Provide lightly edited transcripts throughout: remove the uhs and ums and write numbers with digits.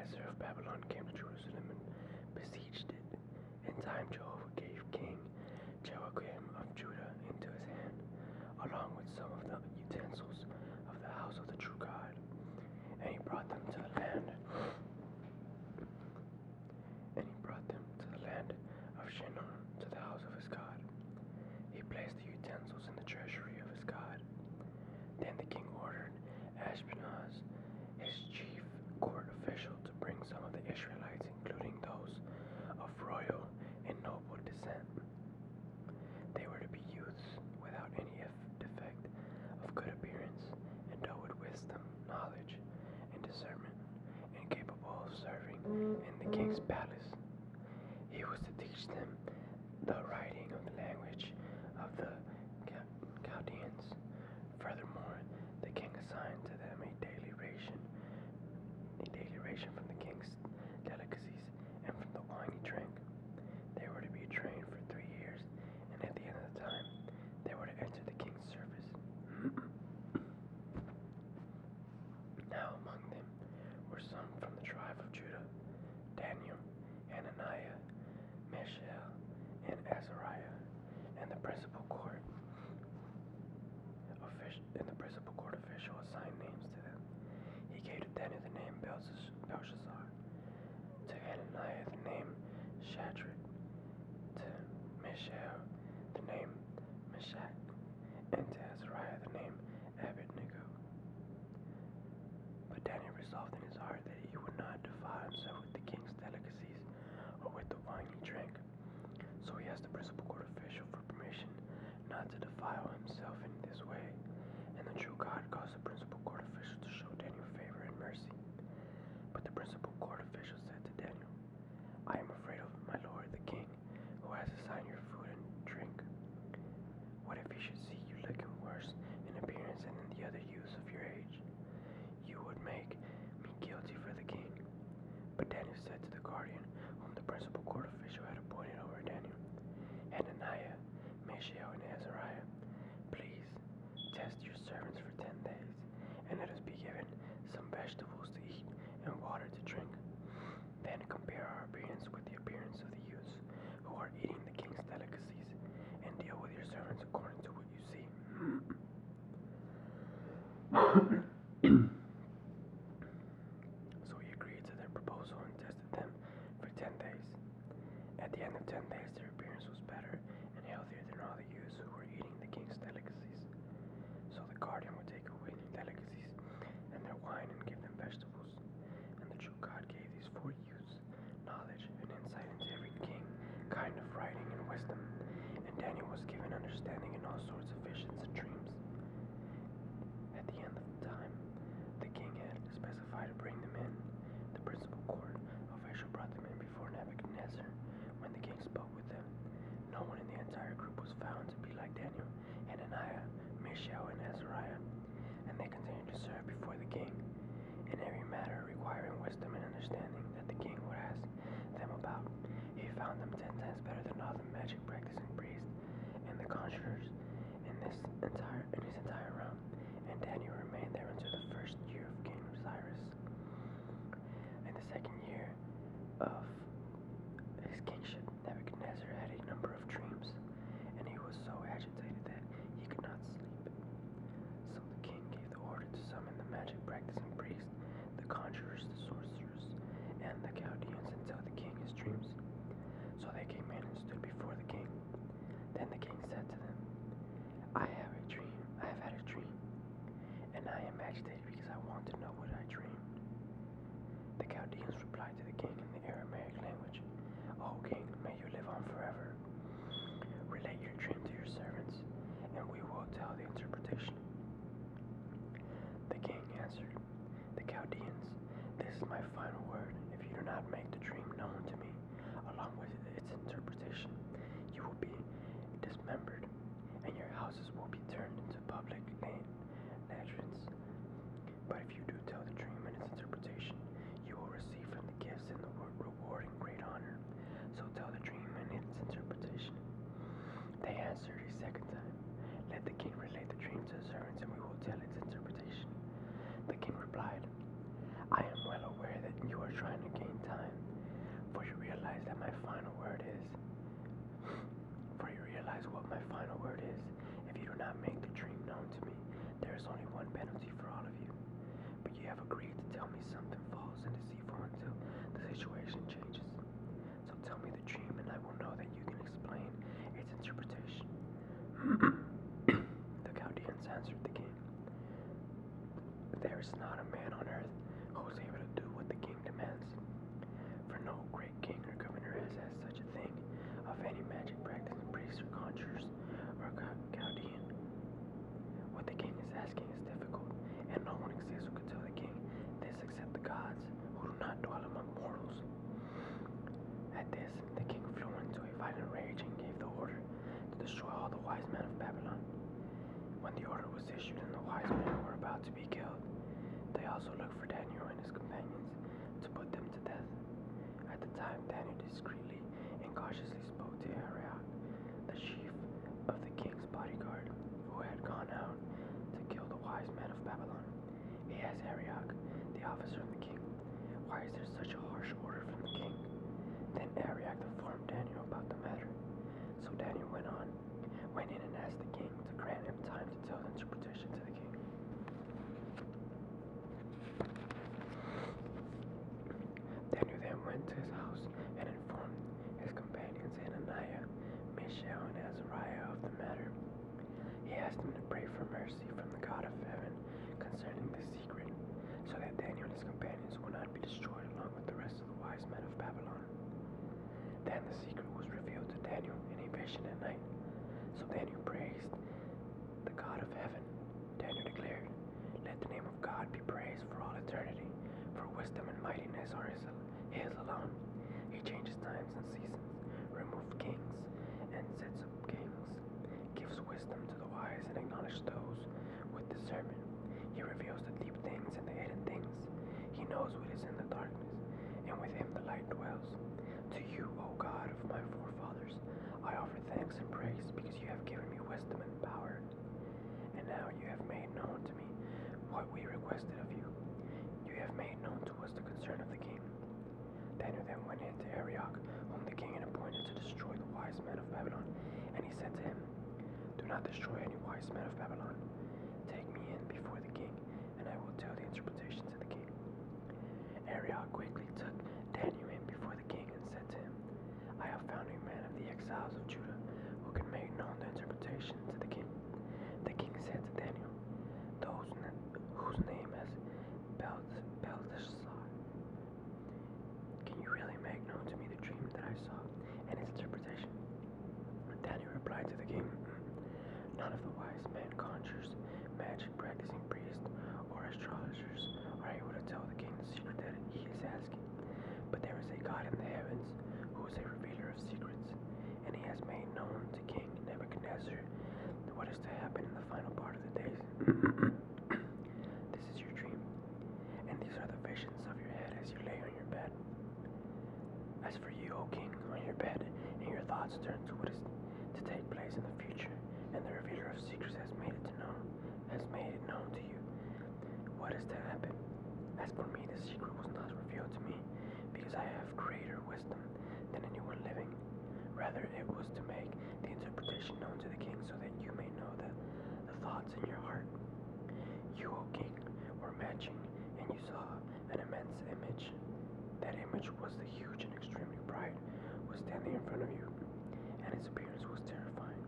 Nebuchadnezzar of Babylon came to Jerusalem and besieged it. In time Jehovah gave King Jehoiakim of Judah into his hand, along with some of the utensils of the house of the true God. And he brought them to the land. Of Shinar, to the house of his God. He placed the utensils in the treasury of his God. Then the king ordered Ashpenaz, his chief court official, to bring some of the Israelites, including those of royal and noble descent. They were to be youths without any defect, of good appearance, endowed with wisdom, knowledge, and discernment, and capable of serving in the king's palace. He was to teach them the writing of the language of the Chaldeans. Furthermore, the king assigned to them a daily ration from the king's delicacies and from the wine he drank. They were to be trained for 3 years, and at the end of the time, they were to enter the king's service. Now among them were some from the tribe of Judah: Daniel, Hananiah, Mishael, and Azariah, and the principal court official assigned names to them. He gave to Daniel the name Belshazzar, to Hananiah the name Shadrach, to Mishael the name Meshach, and to Azariah the name Abednego. But Daniel resolved in his heart that he would not defile himself with the king's delicacies or with the wine he drank. So he asked the principal court official for permission not to defile himself in this way. And the true God caused the principal court official to show Daniel favor and mercy. But the principal court official said to Daniel, I am afraid of my lord the king, who has assigned your food and drink. What if he should see you looking worse in appearance than the other youths of your age? You would make me guilty for the king. But Daniel said to the guardian, whom the principal court official had appointed over Daniel, Hananiah, Mishael, and Azariah, please test your servants for 10 days, and let us be given some vegetables to eat and water to drink. Then compare our appearance with the appearance of the youths who are eating the king's delicacies, and deal with your servants according to what you see. So he agreed to their proposal and tested them for 10 days. At the end of 10 days, their appearance was better and healthier than all the youths who were eating the king's delicacies. So the guardian would take away their delicacies and their wine and give them vegetables. And the true God gave these 4 youths knowledge and insight into every kind of writing and wisdom. And Daniel was given understanding in all sorts of visions and dreams. At the end of the time, the king had specified to bring them in. The principal court official brought them in before Nebuchadnezzar. When the king spoke with them, no one in the entire group was found to be like Daniel, Hananiah, Mishael, and Azariah, and they continued to serve before the king in every matter requiring wisdom and understanding that the king would ask them about. He found them 10 times better than all the magic practicing priests and the conjurers in his entire realm. And Daniel remained there until the first year of King Cyrus. In the second year of his kingship, Nebuchadnezzar had a number of dreams, and he was so agitated that he could not sleep. So the king gave the order to summon the magic practicing priests, the conjurers, the sorcerers, and the Chaldeans, and tell the king his dreams. So they came in and stood before the king. Then the king said to them, I have had a dream, and I am agitated because I want to know what I dreamed. The Chaldeans replied to the king in the Aramaic language, O king, may you live on forever. Relate your dream to your servants, and we will tell the interpretation. The king answered the Chaldeans, this is my final word. If you do not make the dream known to me, along with its interpretation, you will be dismembered, and your houses will be turned into public latrines. But if you do tell the dream and its interpretation, you will receive from the gifts and the reward and great honor. So tell the dream and its interpretation. They answered a second time, let the king relate the dream to the servants, and we will tell its interpretation. The king replied, I am well aware that you are trying my final word is. For you realize what my final word is. If you do not make the dream known to me, there is only one penalty for all of you. But you have agreed to tell me something false and deceitful until the situation changes. So tell me the dream, and I will know that you can explain its interpretation. The Chaldeans answered the king, there is not a man on earth who is able to do what the king demands. For no great king or governor has such a thing of any magic practicing priest or conjurers or Chaldean. What the king is asking is difficult, and no one exists who can tell the king this except the gods, who do not dwell among mortals. At this, the king flew into a violent rage and gave the order to destroy all the wise men of Babylon. When the order was issued and the wise men were about to be killed, they also looked for Daniel and his companions to put them to death. At the time, Daniel discreetly and cautiously spoke to Arioch, the chief of the king's bodyguard, who had gone out to kill the wise men of Babylon. He asked Arioch, the officer of the king, why is there such a harsh order from the king? Then Arioch informed Daniel about the matter. So Daniel went in and asked the king to grant him time to tell the interpretation to the king. Daniel then went to his house and informed his companions Hananiah, Mishael, and Azariah of the matter. He asked them to pray for mercy from the God of heaven concerning the secret, so that Daniel and his companions would not be destroyed along with the rest of the wise men of Babylon. Then the secret was revealed to Daniel in a vision at night. So Daniel praised the God of heaven. Daniel declared, let the name of God be praised for all eternity, for wisdom and mightiness are his alone. He changes times and seasons, removes kings, and sets up kings, gives wisdom to the wise and acknowledges those with discernment. He reveals the deep things and the hidden things. He knows what is in the darkness, and with him the light dwells. To you, O God of my forefathers, I offer thanks and praise because you have given me wisdom and power. And now you have made known to me what we requested of you. You have made known to us the concern of the king. Daniel then went in to Arioch, whom the king had appointed to destroy the wise men of Babylon. And he said to him, do not destroy any wise men of Babylon. Take me in before the king, and I will tell the interpretation to the king. Arioch quickly took Daniel in before the king and said to him, I have found a man of the exiles of Judah who can make known the interpretation to the king. The king said to Daniel, whose name is Belteshazzar, can you really make known to me the dream that I saw and its interpretation? Daniel replied to the king, none of the wise men, conjurers, magic practicing priests, or astrologers are able to tell the king the secret that he is asking. But there is a God in the heavens who is a revealer of secrets, and he has made known to King Nebuchadnezzar what is to happen in the final part of the days. This is your dream, and these are the visions of your head as you lay on your bed. As for you, O king, on your bed, and your thoughts turn to what is to take place in the future, and the revealer of secrets has made it known to you what is to happen. As for me, the secret was not revealed to me, because I have greater wisdom than anyone living. Rather, it was to make the interpretation known to the king, so that you may know the thoughts in your heart. You, O king, were matching, and you saw an immense image. That image was the huge and extremely bright, was standing in front of you, and its appearance was terrifying.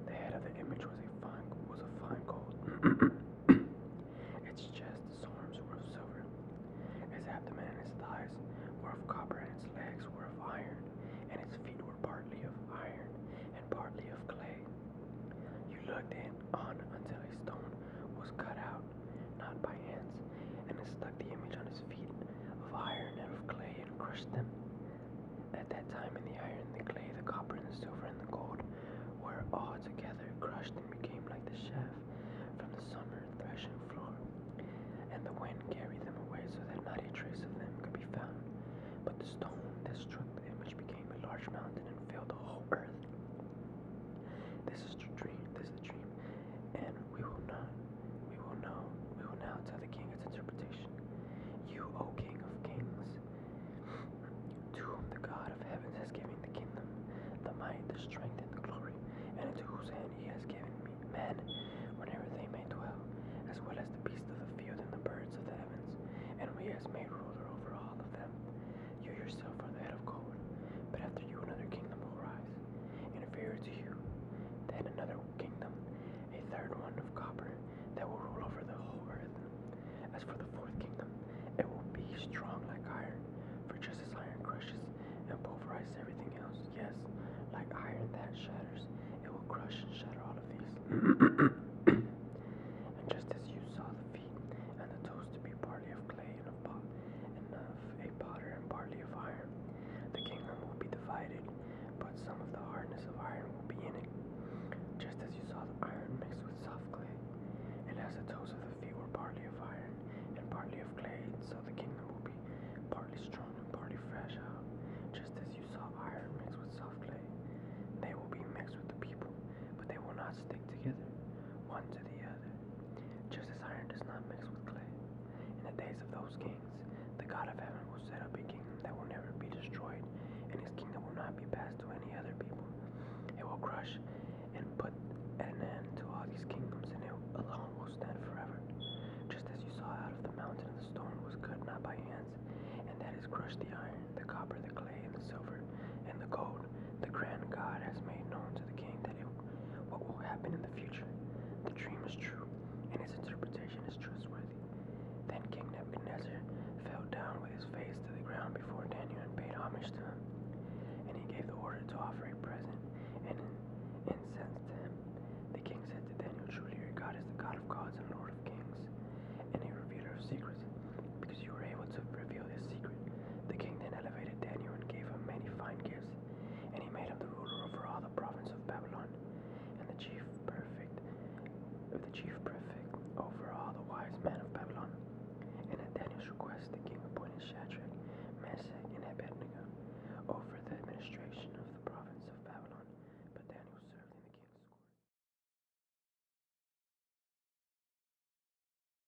The head of the image was of fine gold. Its chest, its arms were of silver. Its abdomen and its thighs were of copper, and its legs were of iron, and its feet were partly of iron and partly of clay. You looked on until a stone was cut out, not by hands, and it stuck the image on his feet of iron and of clay and crushed them. At that time, in the iron, the clay, the copper, and the silver, and the gold were all together crushed and became like the chaff from the summer threshing floor. And the wind carried them away so that not a trace of them could be found. But the stone that struck the image became a large mountain and filled the whole earth. This is the dream, and we will now tell the king its interpretation. You, O King of Kings, to whom the God of heavens has given strength and glory, and into whose hand he has given me men, whenever they may dwell, as well as the beasts of the field and the birds of the heavens, and who he has made ruler over all of them. You yourself are the head of gold, but after you another kingdom will rise, inferior to you, then another kingdom, a third one of copper, that will rule over the whole earth. As for the fourth kingdom, it will be strong like iron, for just as iron crushes and pulverizes everything else, yes, like iron that shatters, it will crush and shatter all of these. And just as you saw the feet and the toes to be partly of clay and of a potter and partly of iron, the kingdom will be divided, but some of the hardness of iron will be in it. Just as you saw the iron mixed with soft clay, and as the toes of the feet were partly of iron and partly of clay, so the kingdom will be partly strong and partly fragile. Just as you saw iron mixed with soft clay, they will be mixed with the people, but they will not stick together, one to the other. Just as iron does not mix with clay. In the days of those kings, the God of heaven will set up a kingdom that will never be destroyed, and his kingdom will not be passed to any other people. It will crush and put an end to all these kingdoms, and it alone will stand forever. Just as you saw out of the mountain of the stone was cut not by hands, and that has crushed the iron, the copper, the clay, and the silver, and the gold, the grand God has made known to the king what will happen in the future. The dream is true, and its interpretation is trustworthy. Then King Nebuchadnezzar fell down with his face to the ground before Daniel and paid homage to him.